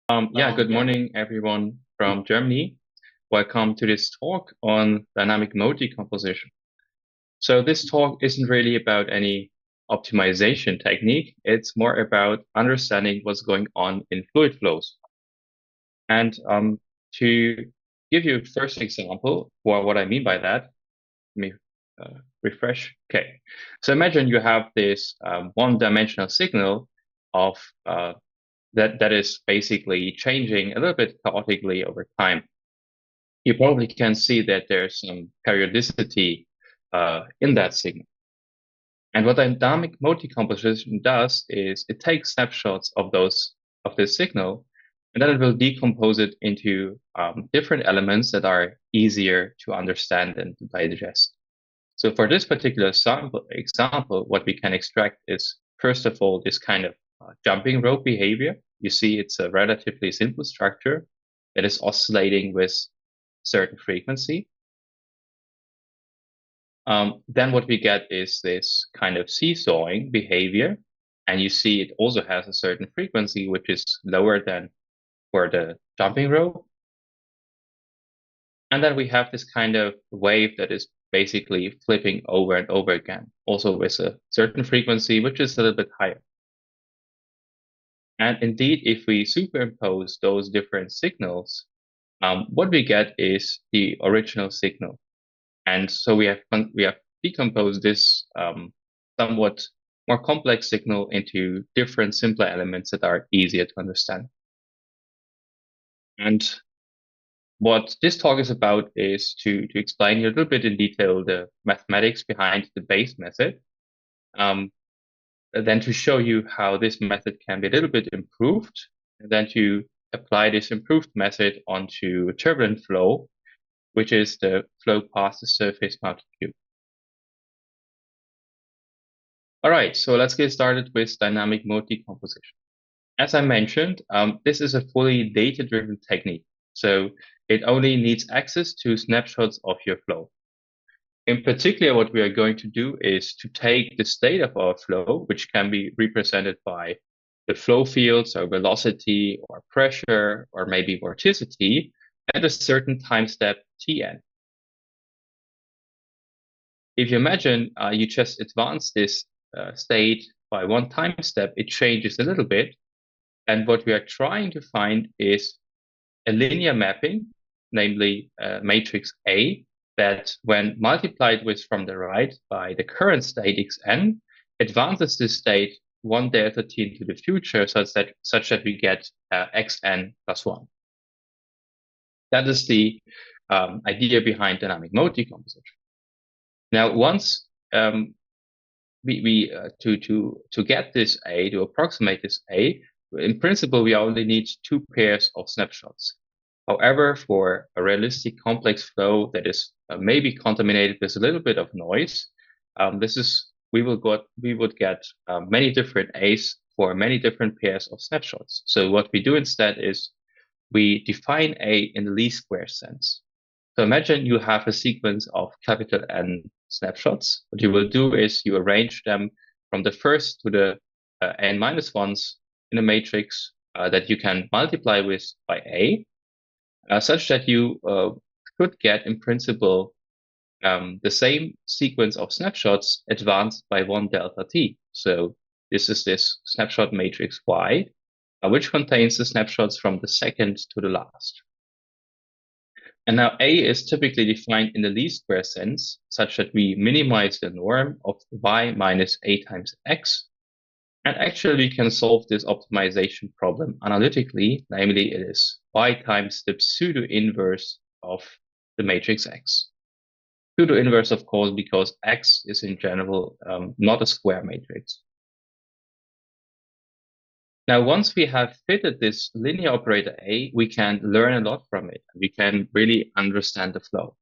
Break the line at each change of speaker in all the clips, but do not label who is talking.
Good
Yeah.
morning, everyone from Germany. Welcome to this talk on dynamic mode decomposition. So this talk isn't really about any optimization technique. It's more about understanding what's going on in fluid flows. And to give you a first example for what I mean by that, let me refresh. Okay. So imagine you have this one-dimensional signal of that is basically changing a little bit chaotically over time. You probably can see that there's some periodicity in that signal. And what dynamic mode decomposition does is it takes snapshots of this signal, and then it will decompose it into different elements that are easier to understand and to digest. So for this particular example, what we can extract is, first of all, this kind of jumping rope behavior. You see, it's a relatively simple structure that is oscillating with certain frequency. Then what we get is this kind of seesawing behavior. And you see it also has a certain frequency, which is lower than for the jumping rope. And then we have this kind of wave that is basically flipping over and over again, also with a certain frequency, which is a little bit higher. And indeed, if we superimpose those different signals, what we get is the original signal. And so we have decomposed this somewhat more complex signal into different simpler elements that are easier to understand. And what this talk is about is to explain you a little bit in detail the mathematics behind the Bayes method, then to show you how this method can be a little bit improved, and then to apply this improved method onto turbulent flow, which is the flow past the surface mounted cube. All right, so let's get started with dynamic mode decomposition. As I mentioned, this is a fully data-driven technique, so it only needs access to snapshots of your flow. In particular, what we are going to do is to take the state of our flow, which can be represented by the flow fields or velocity or pressure or maybe vorticity at a certain time step Tn. If you imagine you just advance this state by one time step, it changes a little bit. And what we are trying to find is a linear mapping, namely matrix A, that when multiplied with from the right by the current state xn, advances this state one delta t into the future such that we get xn plus 1. That is the idea behind dynamic mode decomposition. Now, once to get this A, to approximate this A, in principle, we only need 2 pairs of snapshots. However, for a realistic complex flow that is maybe contaminated with a little bit of noise, we would get many different A's for many different pairs of snapshots. So what we do instead is we define A in the least square sense. So imagine you have a sequence of capital N snapshots. What you will do is you arrange them from the first to the n minus ones in a matrix that you can multiply with by A, such that you could get, in principle, the same sequence of snapshots advanced by 1 delta t. So this is this snapshot matrix Y, which contains the snapshots from the second to the last. And now A is typically defined in the least square sense, such that we minimize the norm of y minus a times x. And actually, we can solve this optimization problem analytically, namely it is y times the pseudo-inverse of the matrix X. Pseudo-inverse, of course, because X is in general not a square matrix. Now, once we have fitted this linear operator A, we can learn a lot from it. We can really understand the flow.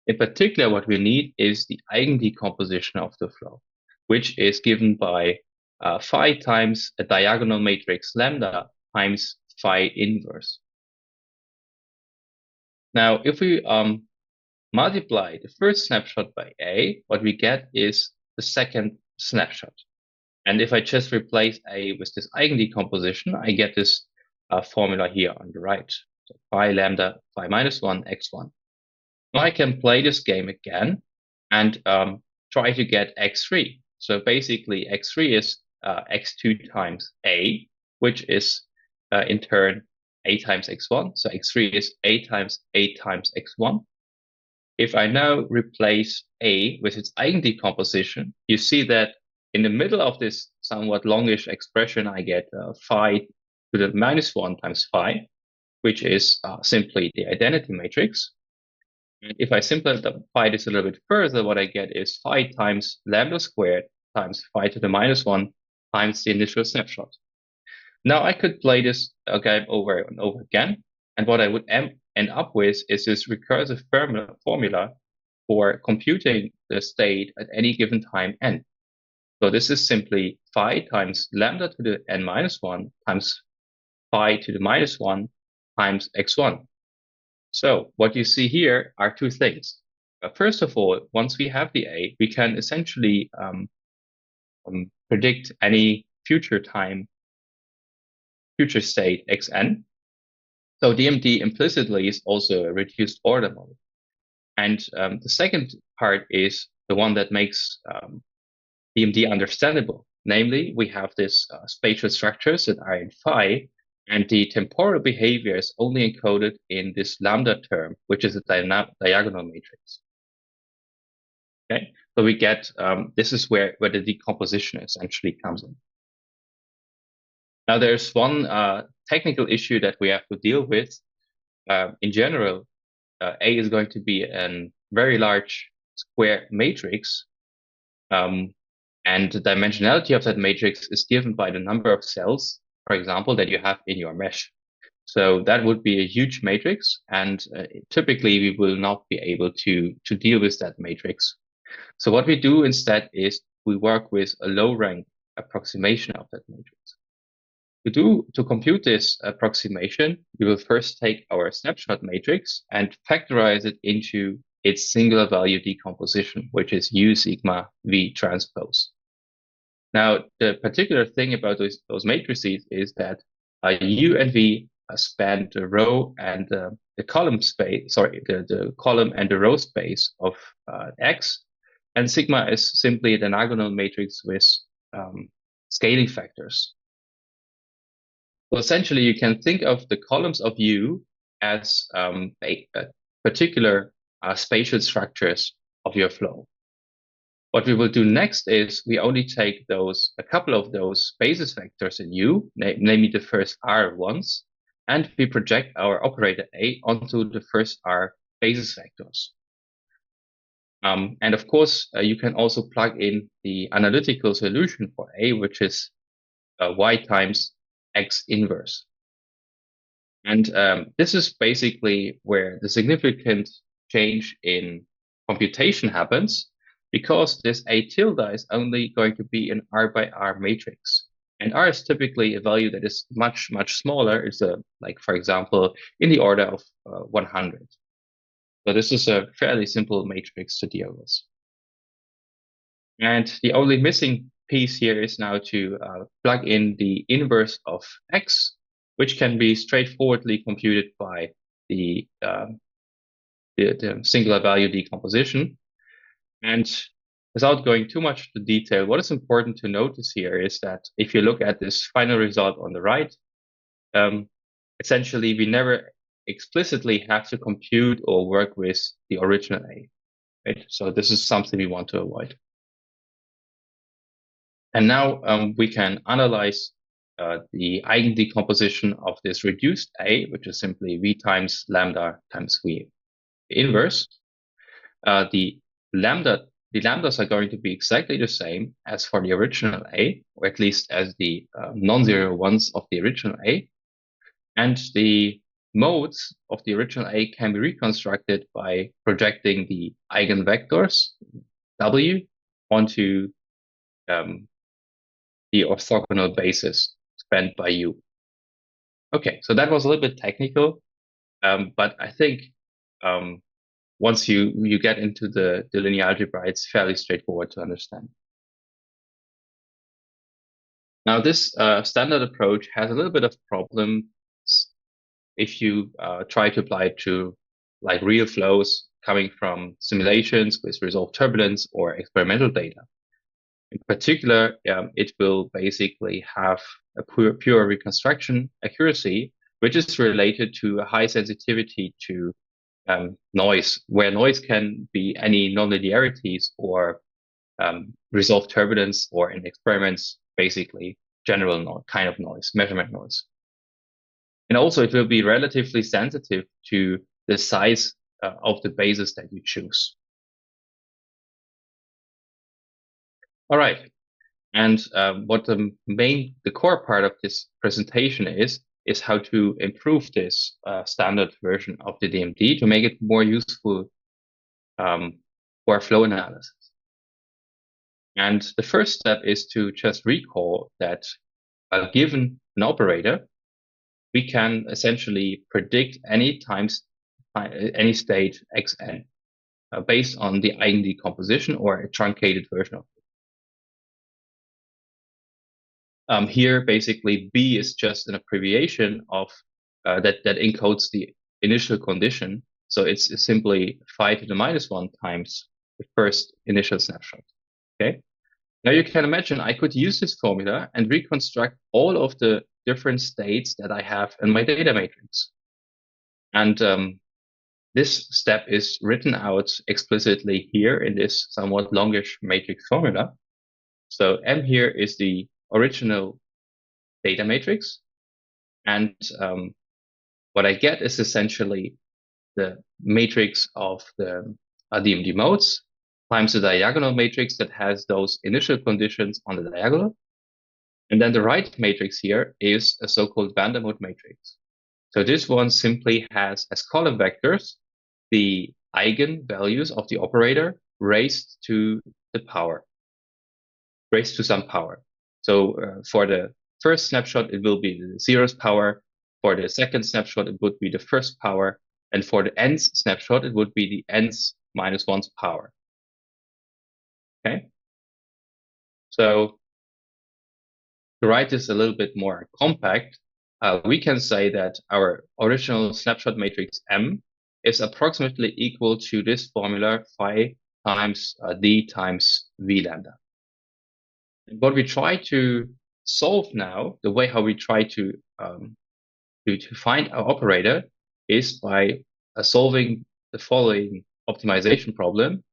In particular, what we need is the eigendecomposition of the flow, which is given by phi times a diagonal matrix lambda times phi inverse. Now, if we multiply the first snapshot by A, what we get is the second snapshot. And if I just replace A with this eigendecomposition, I get this formula here on the right. So phi lambda, phi minus 1, x1. Now I can play this game again and try to get x3. So basically x3 is x2 times a, which is in turn a times x1. So x3 is a times x1. If I now replace a with its eigendecomposition, you see that in the middle of this somewhat longish expression, I get phi to the minus 1 times phi, which is simply the identity matrix. And if I simplify this a little bit further, what I get is phi times lambda squared times phi to the minus 1 times the initial snapshot. Now I could play this game over and over again, and what I would end up with is this recursive formula for computing the state at any given time n. So this is simply phi times lambda to the n minus 1 times phi to the minus 1 times x1. So what you see here are two things. First of all, once we have the A, we can essentially predict any future state xn. So DMD implicitly is also a reduced order model. And the second part is the one that makes DMD understandable. Namely, we have this spatial structures that are in phi, and the temporal behavior is only encoded in this lambda term, which is a diagonal matrix. Okay, so we get this is where the decomposition essentially comes in. Now there's one technical issue that we have to deal with. In general, A is going to be a very large square matrix, and the dimensionality of that matrix is given by the number of cells, for example, that you have in your mesh. So that would be a huge matrix, and typically we will not be able to deal with that matrix. So what we do instead is we work with a low rank approximation of that matrix. To compute this approximation, we will first take our snapshot matrix and factorize it into its singular value decomposition, which is U sigma V transpose. Now, the particular thing about those matrices is that U and V span the row and the column space, the column and the row space of X, and sigma is simply a diagonal matrix with scaling factors. So essentially, you can think of the columns of U as particular spatial structures of your flow. What we will do next is we only take a couple of those basis vectors in U, namely the first R ones, and we project our operator A onto the first R basis vectors. And of course, you can also plug in the analytical solution for A, which is Y times X inverse. And this is basically where the significant change in computation happens, because this A tilde is only going to be an R by R matrix. And R is typically a value that is much, much smaller. It's like, for example, in the order of 100. So this is a fairly simple matrix to deal with. And the only missing piece here is now to plug in the inverse of X, which can be straightforwardly computed by the singular value decomposition. And without going too much into detail, what is important to notice here is that if you look at this final result on the right, essentially we never explicitly have to compute or work with the original A, right? So this is something we want to avoid. And now we can analyze the eigendecomposition of this reduced A, which is simply V times lambda times V inverse. The lambdas are going to be exactly the same as for the original A, or at least as the non-zero ones of the original A. And the modes of the original A can be reconstructed by projecting the eigenvectors W onto the orthogonal basis spanned by U. Okay, so that was a little bit technical, but I think once you get into the linear algebra, it's fairly straightforward to understand. Now, this standard approach has a little bit of problem if you try to apply it to like real flows coming from simulations with resolved turbulence or experimental data. In particular, it will basically have a pure reconstruction accuracy, which is related to a high sensitivity to noise, where noise can be any nonlinearities or resolved turbulence, or in experiments, basically general kind of noise, measurement noise. And also it will be relatively sensitive to the size of the basis that you choose. All right. And what the core part of this presentation is how to improve this standard version of the DMD to make it more useful for flow analysis. And the first step is to just recall that given an operator, we can essentially predict any state xn based on the eigen decomposition or a truncated version of it. Here, basically, B is just an abbreviation of that encodes the initial condition. So it's simply phi to the -1 times the first initial snapshot. Okay. Now you can imagine I could use this formula and reconstruct all of the different states that I have in my data matrix. And this step is written out explicitly here in this somewhat longish matrix formula. So M here is the original data matrix. And what I get is essentially the matrix of the DMD modes times the diagonal matrix that has those initial conditions on the diagonal. And then the right matrix here is a so-called Vandermonde matrix. So this one simply has as column vectors the eigenvalues of the operator raised to some power. So for the first snapshot, it will be the zeroth power. For the second snapshot, it would be the first power. And for the nth snapshot, it would be the nth -1's power. Okay. So to write this a little bit more compact, we can say that our original snapshot matrix M is approximately equal to this formula phi times D times V lambda. And what we try to solve now, the way how we try to find our operator is by solving the following optimization problem.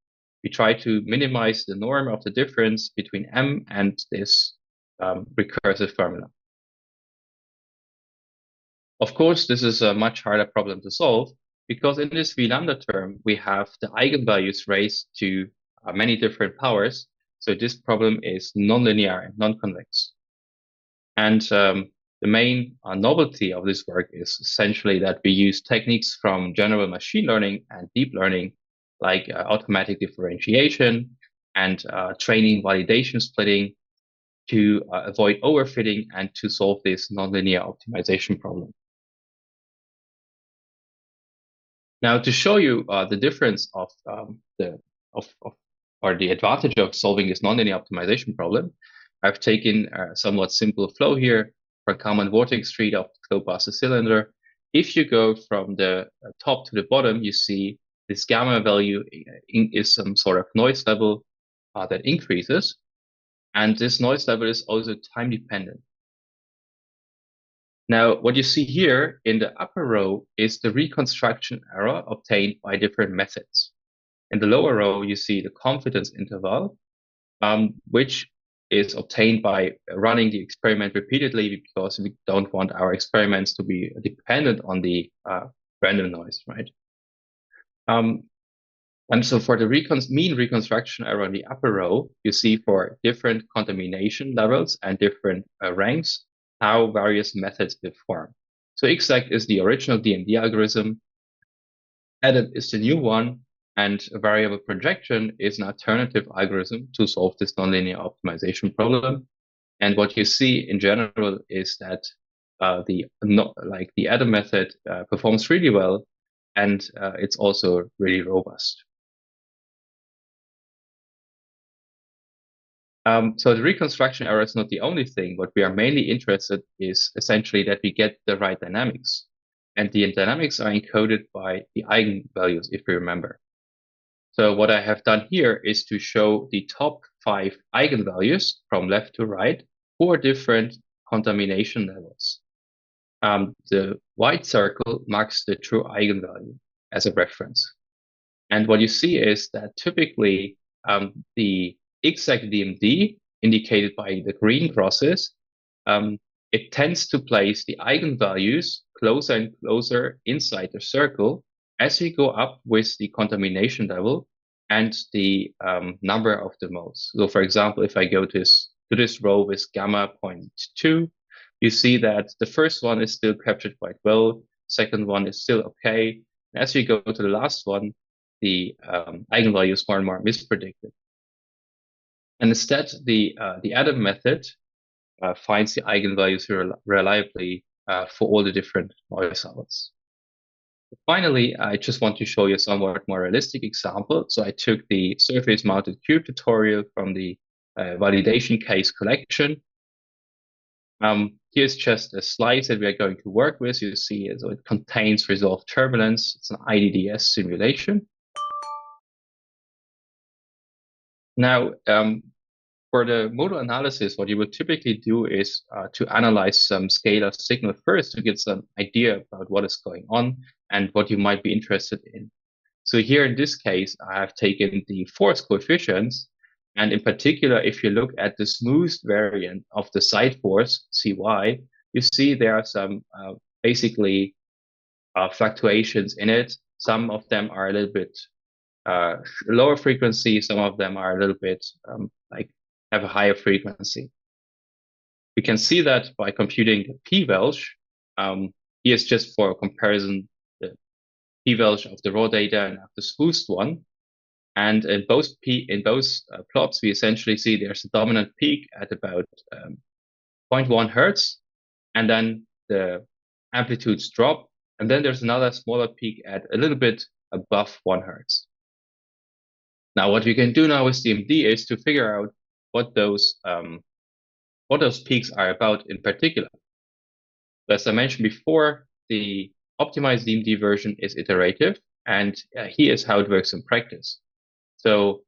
We try to minimize the norm of the difference between M and this recursive formula. Of course, this is a much harder problem to solve because in this V lambda term, we have the eigenvalues raised to many different powers. So this problem is nonlinear and non-convex. And the main novelty of this work is essentially that we use techniques from general machine learning and deep learning, like automatic differentiation and training validation splitting to avoid overfitting and to solve this nonlinear optimization problem. Now, to show you the difference of the advantage of solving this nonlinear optimization problem, I've taken a somewhat simple flow here for a common vortex street of the flow past the cylinder. If you go from the top to the bottom, you see this gamma value is some sort of noise level that increases. And this noise level is also time dependent. Now, what you see here in the upper row is the reconstruction error obtained by different methods. In the lower row, you see the confidence interval, which is obtained by running the experiment repeatedly because we don't want our experiments to be dependent on the random noise, right? And so for the mean reconstruction error in the upper row, you see for different contamination levels and different ranks, how various methods perform. So exact is the original DMD algorithm. Added is the new one, and a variable projection is an alternative algorithm to solve this nonlinear optimization problem. And what you see in general is that the adder method performs really well, and it's also really robust. So the reconstruction error is not the only thing. What we are mainly interested is essentially that we get the right dynamics. and the dynamics are encoded by the eigenvalues, if you remember. So what I have done here is to show the top 5 eigenvalues from left to right for different contamination levels. The white circle marks the true eigenvalue as a reference. And what you see is that typically the exact DMD, indicated by the green crosses, it tends to place the eigenvalues closer and closer inside the circle as we go up with the contamination level and the number of the modes. So for example, if I go to this row with gamma 0.2, you see that the first one is still captured quite well, second one is still okay. And as we go to the last one, the eigenvalue is more and more mispredicted. And instead, the Adam method finds the eigenvalues reliably for all the different noise levels. Finally, I just want to show you a somewhat more realistic example. So I took the surface mounted cube tutorial from the validation case collection. Here's just a slice that we are going to work with. You see, so it contains resolved turbulence. It's an IDDS simulation. Now, for the modal analysis, what you would typically do is to analyze some scalar signal first to get some idea about what is going on and what you might be interested in. So here in this case, I have taken the force coefficients. And in particular, if you look at the smoothed variant of the side force, Cy, you see there are some basically fluctuations in it. Some of them are a little bit lower frequency. Some of them are a little bit have a higher frequency. We can see that by computing the p-Welch. Here's just for comparison the p-Welch of the raw data and of the smoothed one. And in both plots, we essentially see there's a dominant peak at about 0.1 hertz, and then the amplitudes drop, and then there's another smaller peak at a little bit above 1 hertz. Now, what we can do now with DMD is to figure out what those peaks are about in particular. As I mentioned before, the optimized DMD version is iterative, and here's how it works in practice. So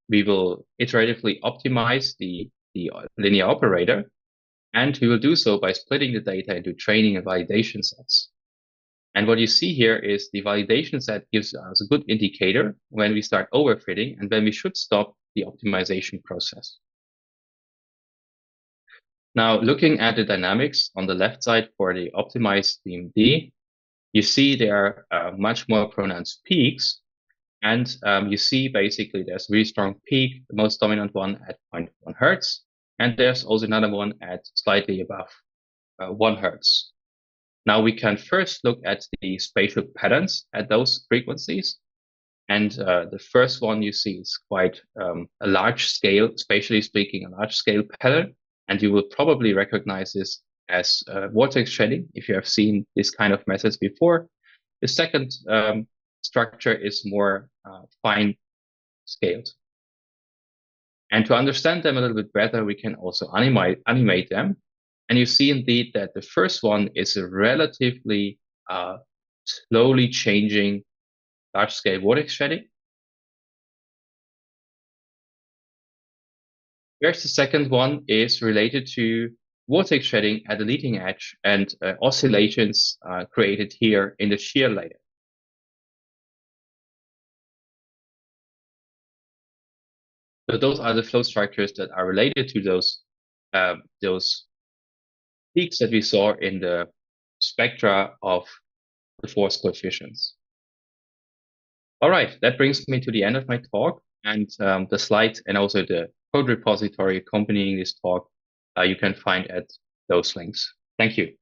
we will iteratively optimize the linear operator, and we will do so by splitting the data into training and validation sets. And what you see here is the validation set gives us a good indicator when we start overfitting and when we should stop the optimization process. Now, looking at the dynamics on the left side for the optimized DMD, you see there are much more pronounced peaks. And you see basically there's a really strong peak, the most dominant one at 0.1 hertz. And there's also another one at slightly above 1 hertz. Now we can first look at the spatial patterns at those frequencies. And the first one you see is quite a large scale, spatially speaking, a large scale pattern. And you will probably recognize this as vortex shedding if you have seen this kind of methods before. The second structure is more fine scaled. And to understand them a little bit better, we can also animate them. And you see indeed that the first one is a relatively slowly changing large-scale vortex shedding. Whereas the second one is related to vortex shedding at the leading edge and oscillations created here in the shear layer. So those are the flow structures that are related to those peaks that we saw in the spectra of the force coefficients. All right, that brings me to the end of my talk, and the slides and also the code repository accompanying this talk you can find at those links. Thank you.